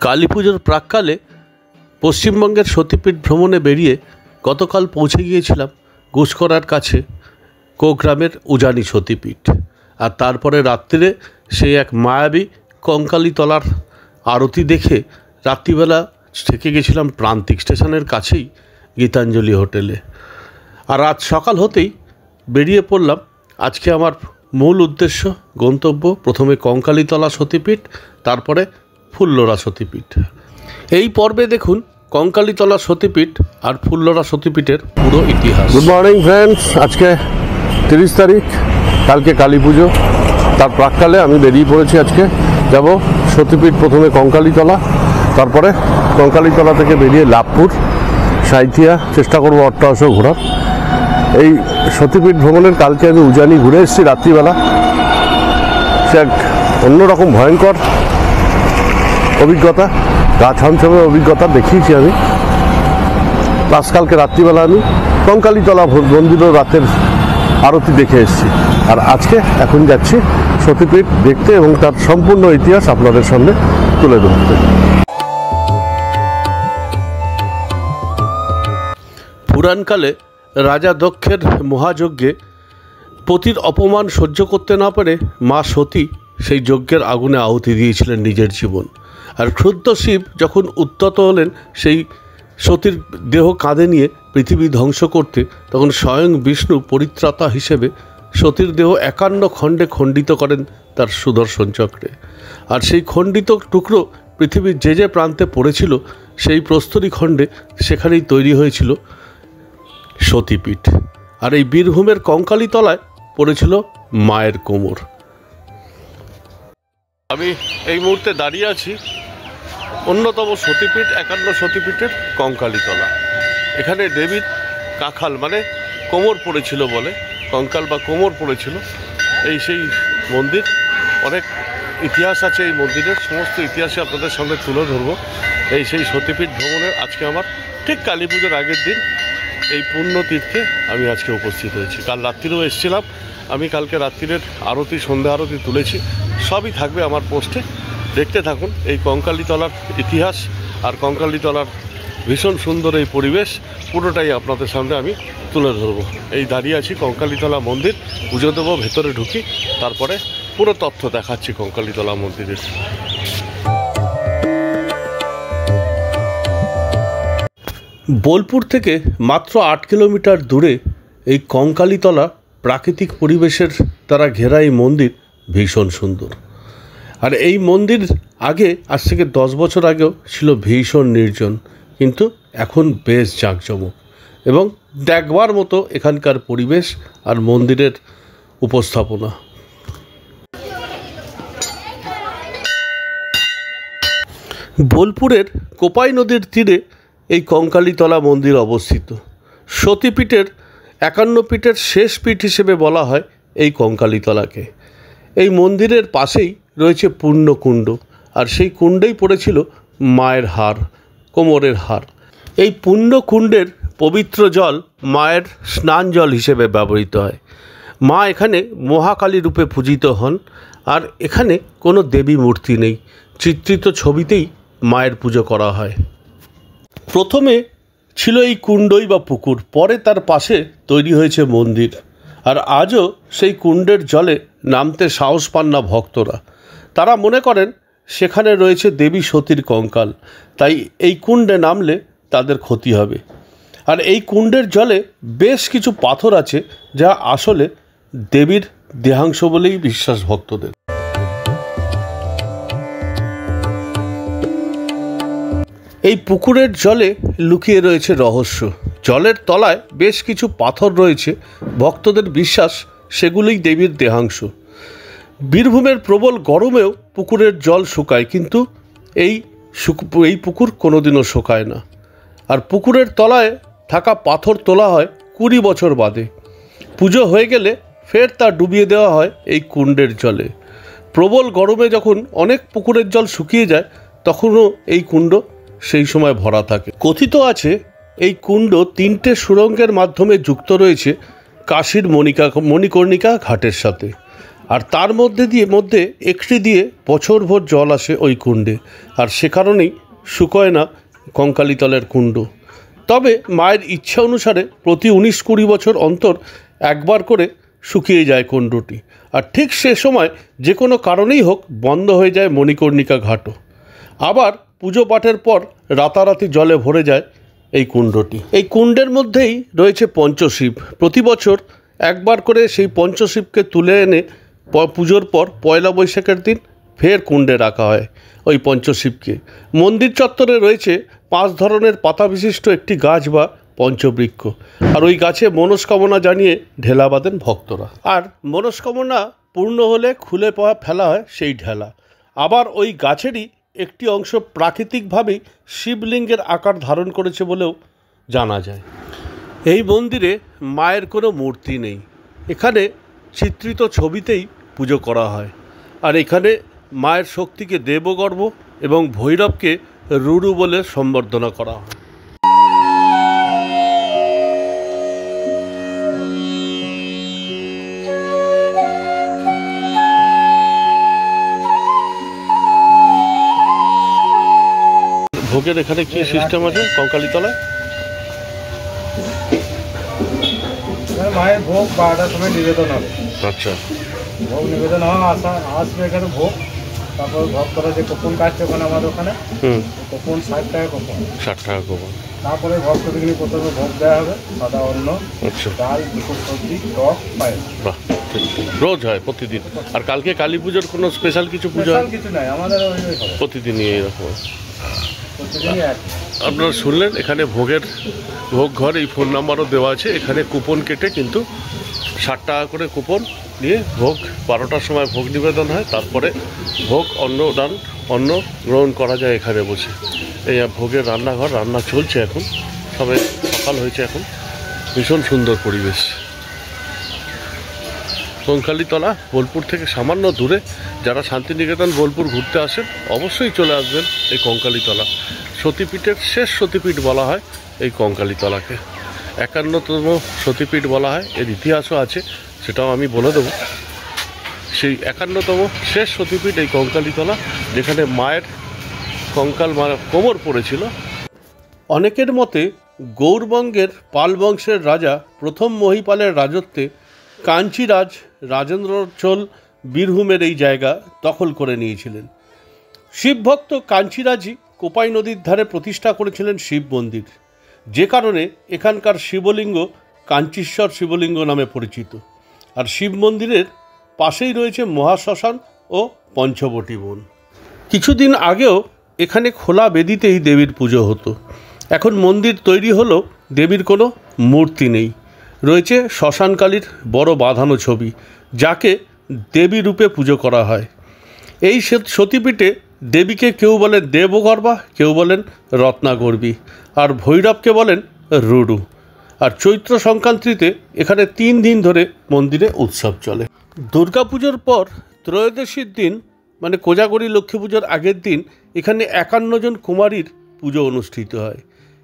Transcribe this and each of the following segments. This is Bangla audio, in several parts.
কালী পুজোর প্রাক্কালে পশ্চিমবঙ্গের সতীপীঠ ভ্রমণে বেরিয়ে গতকাল পৌঁছে গিয়েছিলাম গুসকরার কাছে কোগ্রামের উজানি সতীপীঠ। আর তারপরে রাত্রিরে সেই এক মায়াবী কঙ্কালীতলার আরতি দেখে রাত্রিবেলা থেকে গেছিলাম প্রান্তিক স্টেশনের কাছেই গীতাঞ্জলি হোটেলে। আর আজ সকাল হতেই বেরিয়ে পড়লাম। আজকে আমার মূল উদ্দেশ্য, গন্তব্য প্রথমে কঙ্কালীতলা সতীপীঠ, তারপরে ফুল্লরা সতীপীঠ। এই পর্বে দেখুন কঙ্কালীতলা সতীপীঠ আর ফুল্লরা সতীপীঠের পুরো ইতিহাস। গুড মর্নিং ফ্রেন্ডস, আজকে 30 তারিখ, কালকে কালী পুজো। তার প্রাক্কালে আমি বেরিয়ে পড়েছি। আজকে যাব সতীপীঠ, প্রথমে কঙ্কালীতলা, তারপরে কঙ্কালীতলা থেকে বেরিয়ে লাভপুর, সাঁইথিয়া, চেষ্টা করবো অট্টারশো ঘোরার। এই সতীপীঠ ভ্রমণের কালকে আমি উজানি ঘুরে এসেছি রাত্রিবেলা। সে এক অন্যরকম ভয়ঙ্কর অভিজ্ঞতা, গা ছমছমে অভিজ্ঞতা দেখিয়েছি আমি। প্লাস কালকে রাত্রিবেলা আমি কঙ্কালীতলা মন্দিরও রাতের আরতি দেখে এসেছি। আর আজকে এখন যাচ্ছি সতীপীঠ দেখতে এবং তার সম্পূর্ণ ইতিহাস আপনাদের সামনে তুলে ধরতে। পুরাণকালে রাজা দক্ষের মহাযজ্ঞে পতির অপমান সহ্য করতে না পেরে মা সতী সেই যজ্ঞের আগুনে আহুতি দিয়েছিলেন নিজের জীবন। আর ক্ষুব্ধ শিব যখন উদ্যত হলেন সেই সতীর দেহ কাঁধে নিয়ে পৃথিবী ধ্বংস করতে, তখন স্বয়ং বিষ্ণু পরিত্রাতা হিসেবে সতীর দেহ 51 খণ্ডে খণ্ডিত করেন তার সুদর্শন চক্রে। আর সেই খণ্ডিত টুকরো পৃথিবীর যে প্রান্তে পড়েছিল, সেই প্রস্তরী খণ্ডে সেখানেই তৈরি হয়েছিল সতীপীঠ। আর এই বীরভূমের কঙ্কালীতলায় পড়েছিল মায়ের কোমর। আমি এই মুহূর্তে দাঁড়িয়ে আছি অন্যতম সতীপীঠ, 51 সতীপীঠের কঙ্কালীতলা। এখানে দেবীর কাখাল মানে কোমর পড়েছিল বলে, কঙ্কাল বা কোমর পড়েছিল। এই সেই মন্দির, অনেক ইতিহাস আছে এই মন্দিরের, সমস্ত ইতিহাসে আপনাদের সামনে তুলে ধরবো। এই সেই সতীপীঠ ভ্রমণের আজকে আমার ঠিক কালী পুজোর আগের দিন এই পুণ্য তীর্থে আমি আজকে উপস্থিত হয়েছি। কাল রাত্রিরেও এসেছিলাম আমি, কালকে রাত্রিরের আরতি, সন্ধ্যা আরতি তুলেছি, সবই থাকবে আমার পোস্টে, দেখতে থাকুন। এই কঙ্কালীতলার ইতিহাস আর কঙ্কালীতলার ভীষণ সুন্দর এই পরিবেশ পুরোটাই আপনাদের সামনে আমি তুলে ধরবো। এই দাঁড়িয়ে আছি কঙ্কালীতলা মন্দির, পুজো দেবো, ভেতরে ঢুকি, তারপরে পুরো তথ্য দেখাচ্ছি কঙ্কালীতলা মন্দিরের। বোলপুর থেকে মাত্র 8 কিলোমিটার দূরে এই কঙ্কালীতলা প্রাকৃতিক পরিবেশের দ্বারা ঘেরা এই মন্দির ভীষণ সুন্দর। আর এই মন্দির আগে, আজ থেকে 10 বছর আগেও ছিল ভীষণ নির্জন, কিন্তু এখন বেশ জাঁকজমক এবং দেখবার মতো এখানকার পরিবেশ আর মন্দিরের উপস্থাপনা। বোলপুরের কোপাই নদীর তীরে এই কঙ্কালীতলা মন্দির অবস্থিত। সতীপীঠের 51 পীঠের শেষ পীঠ হিসেবে বলা হয় এই কঙ্কালীতলাকে। এই মন্দিরের পাশেই রয়েছে পুণ্যকুণ্ড, আর সেই কুণ্ডেই পড়েছিল মায়ের হার, কোমরের হার। এই পুণ্যকুণ্ডের পবিত্র জল মায়ের স্নান জল হিসেবে ব্যবহৃত হয়। মা এখানে মহাকালী রূপে পূজিত হন। আর এখানে কোনো দেবী মূর্তি নেই, চিত্রিত ছবিতেই মায়ের পুজো করা হয়। প্রথমে ছিল এই কুণ্ডই বা পুকুর, পরে তার পাশে তৈরি হয়েছে মন্দির। আর আজও সেই কুণ্ডের জলে নামতে সাহস পান না ভক্তরা। তারা মনে করেন সেখানে রয়েছে দেবী সতীর কঙ্কাল, তাই এই কুণ্ডে নামলে তাদের ক্ষতি হবে। আর এই কুণ্ডের জলে বেশ কিছু পাথর আছে, যা আসলে দেবীর দেহাংশ বলেই বিশ্বাস ভক্তদের। এই পুকুরের জলে লুকিয়ে রয়েছে রহস্য। জলের তলায় বেশ কিছু পাথর রয়েছে, ভক্তদের বিশ্বাস সেগুলোই দেবীর দেহাংশ। বীরভূমের প্রবল গরমেও পুকুরের জল শুকায়, কিন্তু এই পুকুর কোনোদিনও শুকায় না। আর পুকুরের তলায় থাকা পাথর তোলা হয় 20 বছর বাদে। পুজো হয়ে গেলে ফের তা ডুবিয়ে দেওয়া হয় এই কুণ্ডের জলে। প্রবল গরমে যখন অনেক পুকুরের জল শুকিয়ে যায়, তখনও এই কুণ্ড সেই সময় ভরা থাকে। কথিত আছে এই কুণ্ড 3টে সুড়ঙ্গের মাধ্যমে যুক্ত রয়েছে কাশীর মণিকর্ণিকা ঘাটের সাথে। আর তার মধ্যে একটি দিয়ে বছরভর জল আসে ওই কুণ্ডে, আর সে কারণেই শুকোয় না কঙ্কালীতলার কুণ্ড। তবে মায়ের ইচ্ছা অনুসারে প্রতি 19-20 বছর অন্তর একবার করে শুকিয়ে যায় কুণ্ডটি, আর ঠিক সে সময় যে কোনো কারণেই হোক বন্ধ হয়ে যায় মণিকর্ণিকা ঘাটও। আবার পুজো পাঠের পর রাতারাতি জলে ভরে যায় এই কুণ্ডটি। এই কুণ্ডের মধ্যেই রয়েছে পঞ্চশিব। প্রতি বছর একবার করে সেই পঞ্চশিবকে তুলে এনে পুজোর পর পয়লা বৈশাখের দিন ফের কুণ্ডে রাখা হয় ওই পঞ্চশিবকে। মন্দির চত্বরে রয়েছে 5 ধরনের পাতা বিশিষ্ট একটি গাছ বা পঞ্চবৃক্ষ, আর ওই গাছে মনস্কামনা জানিয়ে ঢেলা বাঁধেন ভক্তরা। আর মনস্কামনা পূর্ণ হলে খুলে ফেলা হয় সেই ঢেলা। আবার ওই গাছেরই একটি অংশ প্রাকৃতিকভাবেই শিবলিঙ্গের আকার ধারণ করেছে বলেও জানা যায়। এই মন্দিরে মায়ের কোনো মূর্তি নেই, এখানে চিত্রিত ছবিতেই পুজো করা হয়। আর এখানে মায়ের শক্তিকে দেবগর্ভ এবং ভৈরবকে রুরু বলে সম্বর্ধনা করা হয়। ভোগের এখানে কি সিস্টেম আছে কঙ্কালীতলায়? মায়ের ভোগ 12টার সময় নিবেদন হবে। আচ্ছা, ভোগ নিবেদন হওয়া আসবে এখানে ভোগ। তারপর ভক্তরা যে কুপন কাটছে ওখানে আমাদের ওখানে কুপন 60 টাকা কুপন। 60 টাকা কুপন। তারপরে ভক্তদের প্রথমে ভোগ দেওয়া হবে, সাদা অন্ন, আচ্ছা, ডাল, দুপুর সবজি, টক, পায়েস। বাহ, রোজ হয় প্রতিদিন? আর কালকে কালী পুজোর কোনো স্পেশাল কিছু পুজো হয়? কিছু নাই, আমাদের প্রতিদিনই এইরকম। প্রতিদিনই এক। আপনারা শুনলেন এখানে ভোগ ঘর এই ফোন নাম্বারও দেওয়া আছে। এখানে কুপন কেটে কিন্তু 60 টাকা করে কুপন নিয়ে ভোগ 12টার সময় ভোগ নিবেদন হয়। তারপরে ভোগ অন্ন গ্রহণ করা যায় এখানে বসে। এই ভোগের রান্নাঘর, রান্না চলছে এখন, সবে সকাল হয়েছে এখন। ভীষণ সুন্দর পরিবেশ। কঙ্কালীতলা বোলপুর থেকে সামান্য দূরে। যারা শান্তিনিকেতন বোলপুর ঘুরতে আসেন অবশ্যই চলে আসবেন এই কঙ্কালীতলা। সতীপীঠের শেষ সতীপীঠ বলা হয় এই কঙ্কালীতলাকে। 51তম সতীপীঠ বলা হয়। এর ইতিহাসও আছে, সেটাও আমি বলে দেবো। সেই 51তম শেষ সতীপীঠ এই কঙ্কালীতলা, যেখানে মায়ের কঙ্কাল কোমর পড়েছিল। অনেকের মতে গৌড়বঙ্গের পাল বংশের রাজা প্রথম মহিপালের রাজত্বে কাঞ্চিরাজ রাজেন্দ্র চোল বীরভূমের এই জায়গা দখল করে নিয়েছিলেন। শিবভক্ত কাঞ্চিরাজই কোপাই নদীর ধারে প্রতিষ্ঠা করেছিলেন শিব মন্দির, যে কারণে এখানকার শিবলিঙ্গ কাঞ্চীশ্বর শিবলিঙ্গ নামে পরিচিত। আর শিব মন্দিরের পাশেই রয়েছে মহাশ্মশান ও পঞ্চবটী বন। কিছুদিন আগেও এখানে খোলা বেদিতেই দেবীর পুজো হতো। এখন মন্দির তৈরি হলেও দেবীর কোনো মূর্তি নেই। রয়েছে শ্মশানকালীর বড় বাঁধানো ছবি, যাকে দেবী রূপে পুজো করা হয়। এই সতীপীঠে দেবীকে কেউ বলেন দেবগর্ভা, কেউ বলেন রত্নাগর্ভী, আর ভৈরবকে বলেন রুরু। আর চৈত্র সংক্রান্তিতে এখানে 3 দিন ধরে মন্দিরে উৎসব চলে। দুর্গাপুজোর পর ত্রয়োদশীর দিন, মানে কোজাগরী লক্ষ্মী পুজোর আগের দিন, এখানে 51 জন কুমারীর পুজো অনুষ্ঠিত হয়।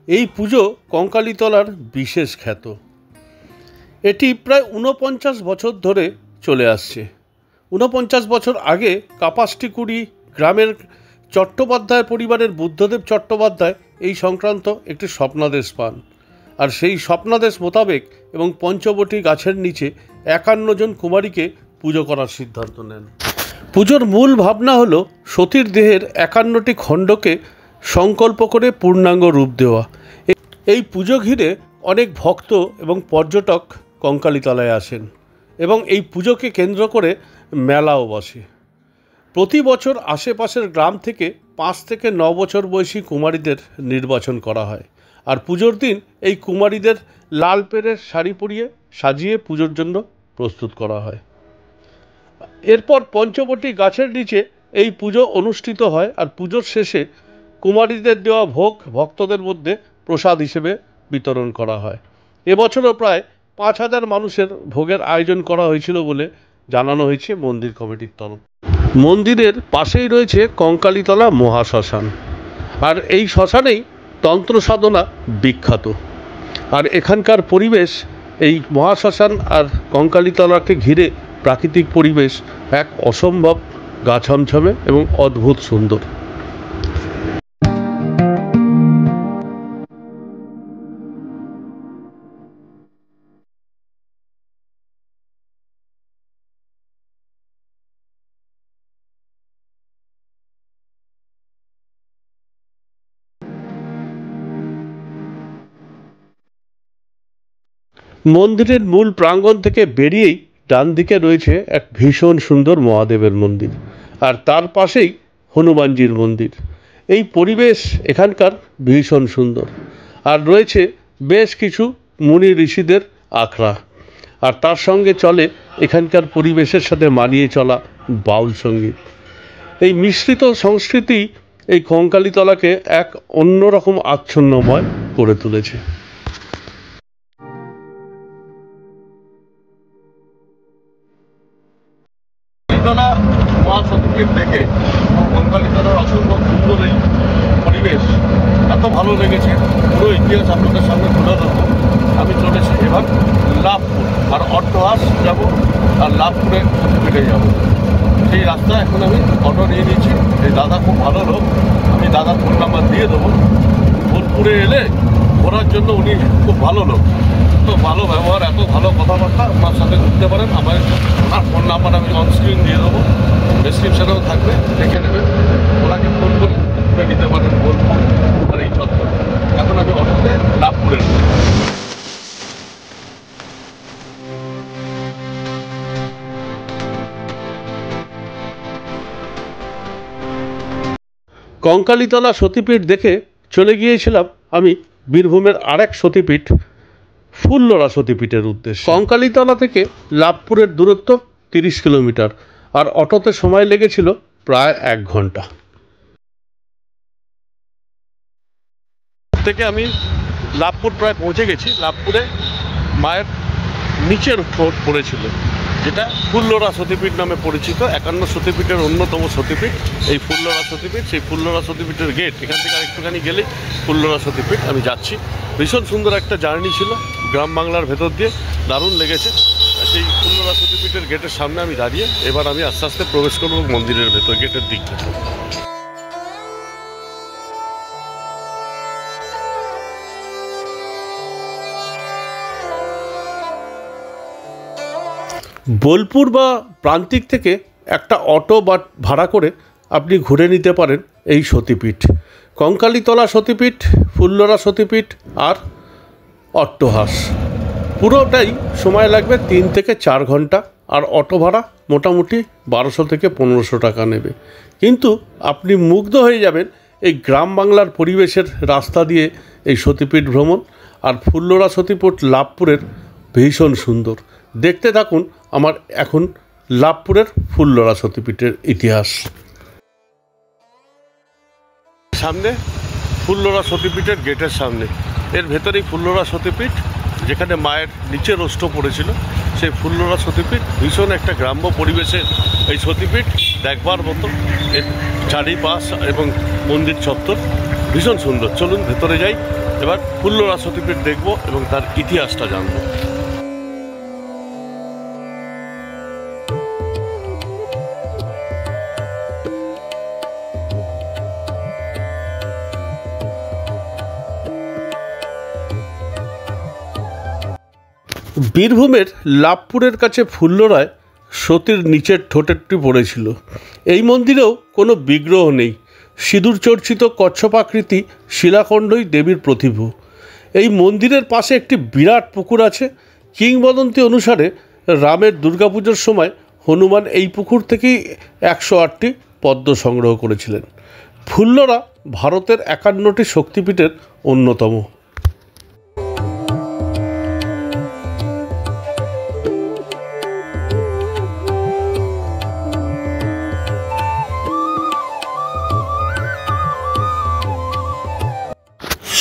এই পুজো কঙ্কালীতলার বিশেষ খ্যাত। এটি প্রায় 49 বছর ধরে চলে আসছে। 49 বছর আগে কাপাসটিকুড়ি গ্রামের চট্টোপাধ্যায় পরিবারের বুদ্ধদেব চট্টোপাধ্যায় এই সংক্রান্ত একটি স্বপ্নাদেশ পান। আর সেই স্বপ্নাদেশ মোতাবেক এবং পঞ্চবটী গাছের নিচে 51 জন কুমারীকে পুজো করার সিদ্ধান্ত নেন। পুজোর মূল ভাবনা হলো সতীর দেহের 51টি খণ্ডকে সংকল্প করে পূর্ণাঙ্গ রূপ দেওয়া। এই পুজো ঘিরে অনেক ভক্ত এবং পর্যটক কঙ্কালীতলায় আসেন এবং এই পুজোকে কেন্দ্র করে মেলাও বসে। প্রতি বছর আশেপাশের গ্রাম থেকে 5 থেকে 9 বছর বয়সী কুমারীদের নির্বাচন করা হয়। আর পুজোর দিন এই কুমারীদের লাল পেড়ের শাড়ি পরিয়ে সাজিয়ে পুজোর জন্য প্রস্তুত করা হয়। এরপর পঞ্চবটী গাছের নিচে এই পুজো অনুষ্ঠিত হয়। আর পুজোর শেষে কুমারীদের দেওয়া ভোগ ভক্তদের মধ্যে প্রসাদ হিসেবে বিতরণ করা হয়। এবছরও প্রায় 5000 মানুষের ভোগের আয়োজন করা হয়েছিল বলে জানানো হয়েছে মন্দির কমিটির তরফ। মন্দিরের পাশেই রয়েছে কঙ্কালীতলা মহাশ্মশান, আর এই শ্মশানেই তন্ত্র সাধনা বিখ্যাত। আর এখানকার পরিবেশ এই মহাশ্মশান আর কঙ্কালীতলাকে ঘিরে প্রাকৃতিক পরিবেশ এক অসম্ভব গা ছমছমে এবং অদ্ভুত সুন্দর। মন্দিরের মূল প্রাঙ্গণ থেকে বেরিয়েই ডান দিকে রয়েছে এক ভীষণ সুন্দর মহাদেবের মন্দির, আর তার পাশেই হনুমানজির মন্দির। এই পরিবেশ এখানকার ভীষণ সুন্দর, আর রয়েছে বেশ কিছু মুনি ঋষিদের আখড়া, আর তার সঙ্গে চলে এখানকার পরিবেশের সাথে মানিয়ে চলা বাউল সঙ্গীত। এই মিশ্রিত সংস্কৃতি এই কঙ্কালীতলাকে এক অন্যরকম আচ্ছন্নময় করে তুলেছে। সতীপীঠ দেখে কঙ্কালীতলার অসম্ভব সুন্দর এই পরিবেশ এত ভালো লেগেছে, পুরো ইতিহাস আপনাদের সামনে তুলে ধরবো। আমি চলেছি এবার লাভপুর, আর অট্টহাস যাব, আর লাভপুরে সতীপীঠে যাব। সেই রাস্তা এখন আমি অটো নিয়ে নিয়েছি। এই দাদা খুব ভালো লোক, আমি দাদার ফোন নাম্বার দিয়ে দেবো। বোলপুরে এলে ঘোরার জন্য উনি খুব ভালো লোক, এত ভালো ব্যবহার, এত ভালো কথাবার্তা, ওনার সাথে ঘুরতে পারেন। ওনার ফোন নাম্বার আমি অনস্ক্রিন দিয়ে দেবো, ডেসক্রিপশনেও থাকবে, দেখে নেবেন। ওনাকে ফোন করে নিতে পারেন বোলপুর আর এই চত্বর। এখন আমি অটোতে লাভপুরে কঙ্কালীতলা সতীপীঠ দেখে চলে গিয়েছিলাম আমি বীরভূমের আরেক সতীপীঠ ফুল্লরা সতীপীঠের উদ্দেশ্যে। কঙ্কালীতলা থেকে লাভপুরের দূরত্ব 30 কিলোমিটার, আর অটোতে সময় লেগেছিল প্রায় 1 ঘন্টা। থেকে আমি লাভপুর প্রায় পৌঁছে গেছি। লাভপুরে মায়ের নিচের ঠোঁট পড়েছিল, যেটা ফুল্লরা সতীপীঠ নামে পরিচিত। 51 সতীপীঠের অন্যতম সতীপীঠ এই ফুল্লরা সতীপীঠ। সেই ফুল্লরা সতীপীঠের গেট, এখান থেকে আরেকটুখানি গেলেই ফুল্লরা সতীপীঠ। আমি যাচ্ছি, ভীষণ সুন্দর একটা জার্নি ছিল গ্রাম বাংলার ভেতর দিয়ে, দারুণ লেগেছে। সেই ফুল্লরা সতীপীঠের গেটের সামনে আমি দাঁড়িয়ে, এবার আমি আস্তে আস্তে প্রবেশ করব মন্দিরের ভেতর, গেটের দিক থেকে। বোলপুর বা প্রান্তিক থেকে একটা অটো বা ভাড়া করে আপনি ঘুরে নিতে পারেন এই সতীপীঠ, কঙ্কালীতলা সতীপীঠ, ফুল্লরা সতীপীঠ আর অট্টহাস। পুরোটাই সময় লাগবে 3 থেকে 4 ঘন্টা, আর অটো ভাড়া মোটামুটি 1200 থেকে 1500 টাকা নেবে। কিন্তু আপনি মুগ্ধ হয়ে যাবেন এই গ্রাম বাংলার পরিবেশের রাস্তা দিয়ে এই সতীপীঠ ভ্রমণ। আর ফুল্লরা সতীপীঠ লাভপুরের ভীষণ সুন্দর। দেখতে থাকুন আমার এখন লাভপুরের ফুল্লরা সতীপীঠের ইতিহাস। সামনে ফুল্লরা সতীপীঠের গেটের সামনে, এর ভেতরেই ফুল্লরা সতীপীঠ, যেখানে মায়ের নিচে রোষ্ট পড়েছিল। সেই ফুল্লরা সতীপীঠ ভীষণ একটা গ্রাম্য পরিবেশে এই সতীপীঠ দেখবার মতো। এর চারিপাশ এবং মন্দির চত্বর ভীষণ সুন্দর। চলুন ভেতরে যাই, এবার ফুল্লরা সতীপীঠ দেখব এবং তার ইতিহাসটা জানব। বীরভূমের লাভপুরের কাছে ফুল্লরায় সতীর নিচের ঠোঁটেরটি পড়েছিল। এই মন্দিরেও কোনো বিগ্রহ নেই, সিঁদুর চর্চিত কচ্ছপাকৃতি শিলাখণ্ডই দেবীর প্রতিভূ। এই মন্দিরের পাশে একটি বিরাট পুকুর আছে। কিংবদন্তি অনুসারে রামের দুর্গাপুজোর সময় হনুমান এই পুকুর থেকেই 108টি পদ্ম সংগ্রহ করেছিলেন। ফুল্লরা ভারতের 51টি শক্তিপীঠের অন্যতম।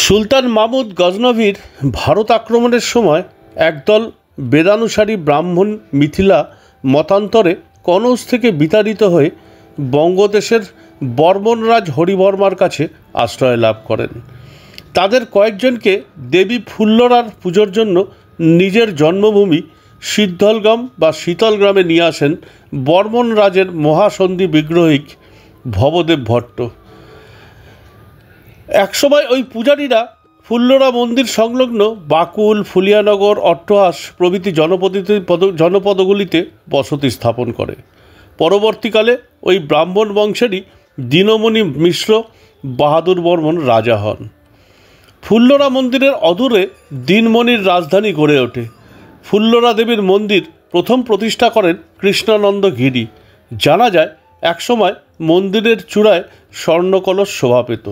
সুলতান মাহমুদ গজনভির ভারত আক্রমণের সময় একদল বেদানুসারী ব্রাহ্মণ মিথিলা মতান্তরে কনৌজ থেকে বিতাড়িত হয়ে বঙ্গদেশের বর্মনরাজ হরিবর্মার কাছে আশ্রয় লাভ করেন। তাদের কয়েকজনকে দেবী ফুল্লরার পুজোর জন্য নিজের জন্মভূমি সিদ্ধলগ্রাম বা শীতলগ্রামে নিয়ে আসেন বর্মন রাজের মহাসন্ধি বিগ্রহিক ভবদেব ভট্ট। একসময় ওই পূজারীরা ফুল্লরা মন্দির সংলগ্ন বাকুল, ফুলিয়ানগর, অট্টহাস প্রভৃতি জনপদগুলিতে বসতি স্থাপন করে। পরবর্তীকালে ওই ব্রাহ্মণ বংশেরই দীনমণি মিশ্র বাহাদুর বর্মন রাজা হন। ফুল্লরা মন্দিরের অদূরে দিনমণির রাজধানী গড়ে ওঠে। ফুল্লরা দেবীর মন্দির প্রথম প্রতিষ্ঠা করেন কৃষ্ণানন্দ গিরি। জানা যায় একসময় মন্দিরের চূড়ায় স্বর্ণকলস শোভা পেত।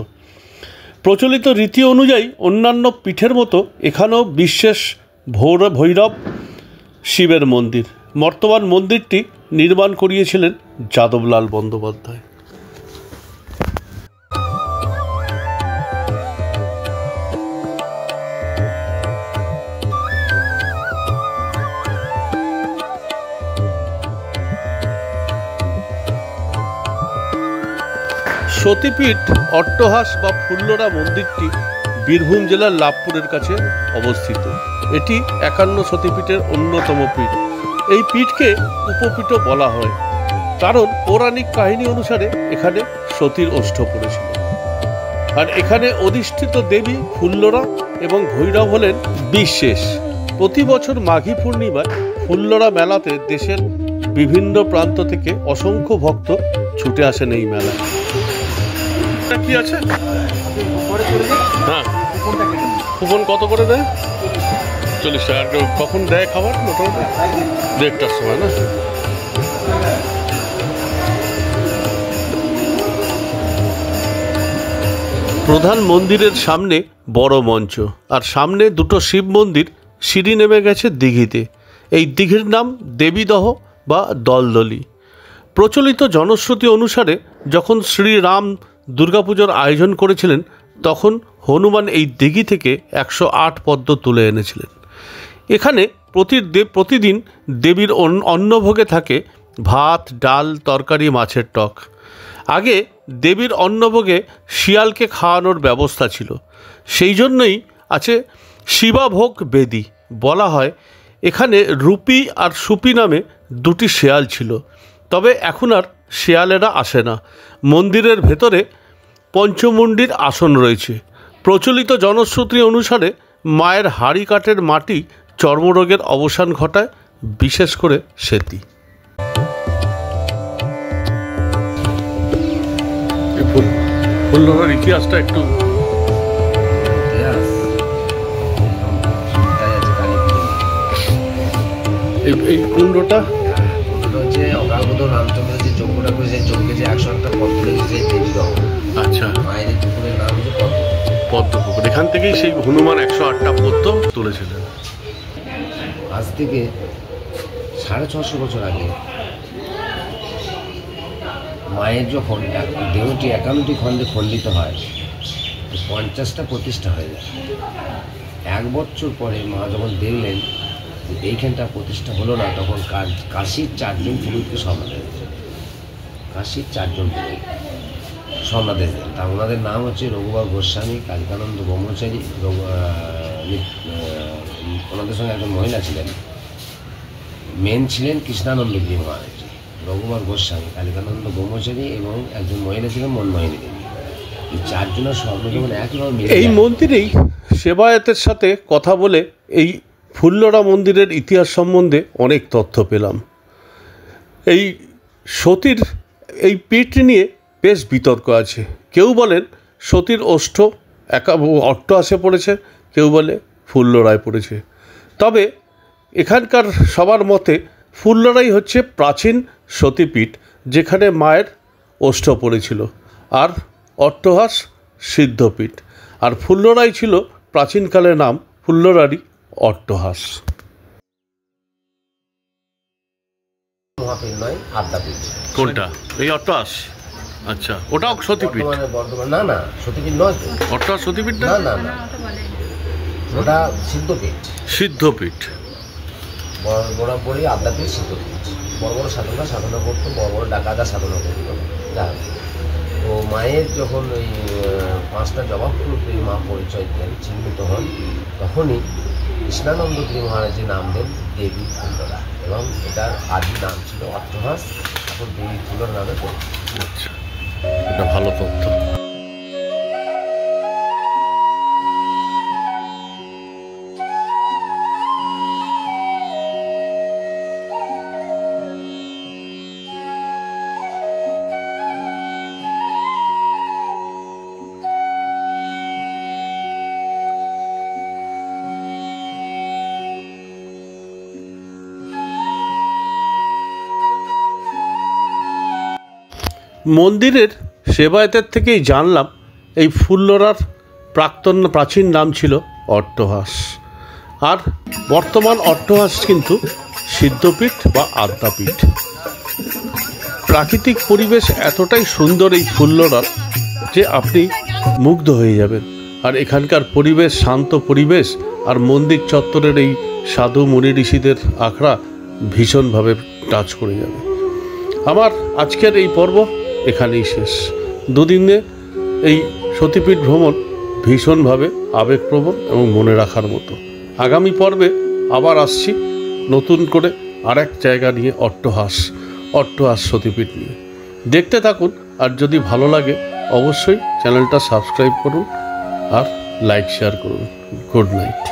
প্রচলিত রীতি অনুযায়ী অন্যান্য পীঠের মতো এখানেও বিশেষ ভৈরব শিবের মন্দির। বর্তমান মন্দিরটি নির্মাণ করিয়েছিলেন যাদবলাল বন্দ্যোপাধ্যায়। সতীপীঠ অট্টহাস বা ফুল্লরা মন্দিরটি বীরভূম জেলার লাভপুরের কাছে অবস্থিত। এটি 51 সতীপীঠের অন্যতম পীঠ। এই পীঠকে উপপীঠও বলা হয়, কারণ পৌরাণিক কাহিনী অনুসারে এখানে সতীর ওষ্ঠ পড়েছিল। আর এখানে অধিষ্ঠিত দেবী ফুল্লরা এবং ভৈরব হলেন বিশেষ। প্রতি বছর মাঘী পূর্ণিমায় ফুল্লরা মেলাতে দেশের বিভিন্ন প্রান্ত থেকে অসংখ্য ভক্ত ছুটে আসেন এই মেলায়। কি আছে? হ্যাঁ, কুপন কত করে দেয়? 40 টাকা। কখন দেয় খাবার? মোটামুটি 1:30টার সময় না? প্রধান মন্দিরের সামনে বড় মঞ্চ, আর সামনে দুটো শিব মন্দির। সিঁড়ি নেমে গেছে দিঘিতে। এই দিঘির নাম দেবীদহ বা দলদলি। প্রচলিত জনশ্রুতি অনুসারে যখন শ্রীরাম দুর্গাপুজোর আয়োজন করেছিলেন, তখন হনুমান এই দিঘি থেকে 108 পদ্ম তুলে এনেছিলেন। এখানে প্রতিদিন দেবীর অন্নভোগে থাকে ভাত, ডাল, তরকারি, মাছের টক। আগে দেবীর অন্নভোগে শিয়ালকে খাওয়ানোর ব্যবস্থা ছিল, সেই জন্যই আছে শিবাভোগ বেদী। বলা হয় এখানে রূপী আর সুপি নামে দুটি শেয়াল ছিল, তবে এখন আর শেয়ালেরা আসে না। মন্দিরের ভেতরে পঞ্চমুণ্ডির আসন রয়েছে। প্রচলিত জনশ্রুতি অনুসারে মায়ের হাড়ি কাঠের মাটি চর্মরোগের অবসান ঘটায়, বিশেষ করে সেতি। ফুল্লরার ইতিহাসটা একটু এই কুণ্ডটা হচ্ছে অকালবোধ রামচন্দ্র যে যজ্ঞটা করে সেই যজ্ঞে যে 101টা পদ্ম লেগেছে দেবীদহ। আচ্ছা, মায়ের এই পুকুরের নাম হচ্ছে পদ্ম পুকুর। এখান থেকেই সেই হনুমান 108টা পদ্ম তুলেছিলেন। আজ থেকে 650 বছর আগে মায়ের যখন দেহটি 51টি খণ্ডে খণ্ডিত হয়, 50টা প্রতিষ্ঠা হয়ে যায়। 1 বছর পরে মা যখন দেখলেন যে এইখানটা প্রতিষ্ঠা হলো না, তখন কাশীর 4জন পুরোহিতকে সমাদেশ দেন। কাশীর 4জন পুরোহিত সমাদেশ দেন। তা ওনাদের নাম হচ্ছে রঘুবার গোস্বামী, কালিকানন্দ ব্রহ্মচারী। ওনাদের সঙ্গে একজন মহিলা ছিলেন, মেন ছিলেন কৃষ্ণানন্দ গিরি মহারাজ। রঘুবার গোস্বামী, কালিকানন্দ ব্রহ্মচারী এবং একজন মহিলা ছিলেন মনমোহিনী দেবী। এই 4 জনের সর্বজীবন একইভাবে এই মন্দিরেই সেবায়েতের সাথে কথা বলে এই ফুল্লরা মন্দিরের ইতিহাস সম্বন্ধে অনেক তথ্য পেলাম। এই সতীর এই পীঠ নিয়ে বেশ বিতর্ক আছে। কেউ বলেন সতীর ওষ্ঠ অট্টহাসে পড়েছে, কেউ বলে ফুল্লরায় পড়েছে। তবে এখানকার সবার মতে ফুল্লরাই হচ্ছে প্রাচীন সতীপীঠ, যেখানে মায়ের ওষ্ঠ পড়েছিল, আর অট্টহাস সিদ্ধপীঠ। আর ফুল্লরাই ছিল প্রাচীনকালের নাম, ফুল্লরারই অট্টহাস। মহাপীঠ নয়, আদ্যাপীঠ। কোনটা? এই অট্টহাস? আচ্ছা, ওটাও সতীপীঠ? বর্তমানে না না, সতীপীঠ নয় তো। অট্টহাস সতীপীঠ না? না না, ওটা সিদ্ধপীঠ। সিদ্ধপীঠ বরাবরই আদ্যাপীঠ, সিদ্ধপীঠ। বড় বড় সাধনা করতো, বড় বড় ডাকাদা সাধনা করতো। তো মায়ের যখন ওই 5টা জবাব ফুল পেয়ে মা পরিচয় দেন, চিহ্নিত হন, তখনই কৃষ্ণানন্দগিরি মহারাজের নাম দেন দেবী ফুল্লরা, এবং এটার আদি নাম ছিল অট্টহাস, এখন দেবী ফুল্লর নামে পরিচিত। আচ্ছা, এটা ভালো তথ্য। মন্দিরের সেবায়েতের থেকেই জানলাম এই ফুল্লরার প্রাচীন নাম ছিল অট্টহাস, আর বর্তমান অট্টহাস কিন্তু সিদ্ধপীঠ বা আদ্যাপীঠ। প্রাকৃতিক পরিবেশ এতটাই সুন্দর এই ফুল্লরার যে আপনি মুগ্ধ হয়ে যাবেন। আর এখানকার পরিবেশ, শান্ত পরিবেশ, আর মন্দির চত্বরের এই সাধু মুনি ঋষিদের আখড়া ভীষণভাবে টাচ করে যাবে। আমার আজকের এই পর্ব এখানেই শেষ। দুদিনে এই সতীপীঠ ভ্রমণ ভীষণভাবে আবেগপ্রবণ এবং মনে রাখার মতো। আগামী পর্বে আবার আসছি নতুন করে আরেক জায়গা নিয়ে, অট্টহাস সতীপীঠ নিয়ে। দেখতে থাকুন, আর যদি ভালো লাগে অবশ্যই চ্যানেলটা সাবস্ক্রাইব করুন আর লাইক শেয়ার করুন। Good night.